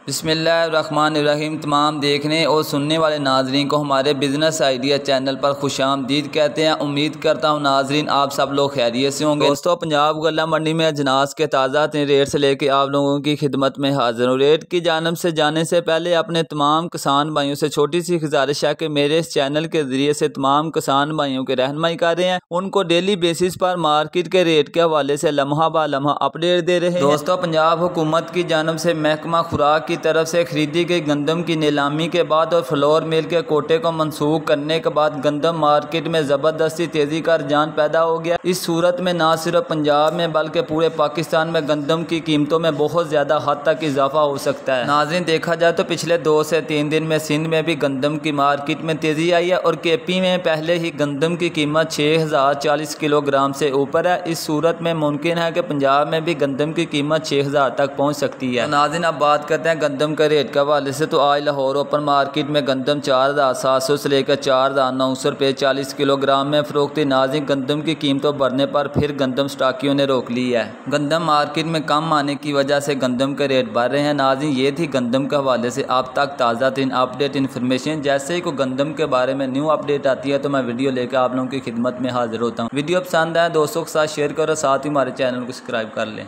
बिस्मिल्लाहिर्रहमानिर्रहीम। तमाम देखने और सुनने वाले नाजरीन को हमारे बिज़नेस आइडिया चैनल पर खुशामदीद कहते हैं। उम्मीद करता हूँ नाजरीन आप सब लोग खैरियत से होंगे। दोस्तों, पंजाब गल्ला मंडी में अजनास के ताज़ा रेट से लेके आप लोगों की खिदमत में हाजिर हूँ। रेट की जानब से जाने से पहले अपने तमाम किसान भाइयों से छोटी सी गुजारिश है कि मेरे इस चैनल के ज़रिए से तमाम किसान भाइयों की रहनुमाई कर रहे हैं, उनको डेली बेसिस पर मार्केट के रेट के हवाले से लम्हा ब लम्हा अपडेट दे रहे हैं। दोस्तों, पंजाब हुकूमत की जानब से महकमा खुराक की तरफ से खरीदी गई गंदम की नीलामी के बाद और फ्लोर मिल के कोटे को मनसूख करने के बाद गंदम मार्केट में ज़बरदस्ती तेज़ी का रुझान पैदा हो गया। इस सूरत में न सिर्फ पंजाब में बल्कि पूरे पाकिस्तान में गंदम की कीमतों में बहुत ज़्यादा हद तक इजाफा हो सकता है। नाज़रीन, देखा जाए तो पिछले 2 से 3 दिन में सिंध में भी गंदम की मार्केट में तेज़ी आई है और केपी में पहले ही गंदम की कीमत 6040 किलोग्राम से ऊपर है। इस सूरत में मुमकिन है कि पंजाब में भी गंदम की कीमत 6000 तक पहुँच सकती है। नाज़रीन, अब बात करते हैं गंदम के रेट के हवाले से। तो आज लाहौर ओपन मार्केट में गंदम 4700 से लेकर 4900 रुपये 40 किलोग्राम में फरोख्ती। नाज़रीन, गंदम की कीमतों बढ़ने पर फिर गंदम स्टाकियों ने रोक ली है। गंदम मार्केट में कम आने की वजह से गंदम के रेट बढ़ रहे हैं। नाज़रीन, ये थी गंदम के हवाले से अब तक ताज़ा तरीन अपडेट इन्फॉर्मेशन। जैसे ही कोई गंदम के बारे में न्यू अपडेट आती है तो मैं वीडियो लेकर आप लोगों की खिदमत में हाजिर होता हूँ। वीडियो पसंद आए दोस्तों के साथ शेयर करो, साथ ही हमारे चैनल को सब्सक्राइब कर लें।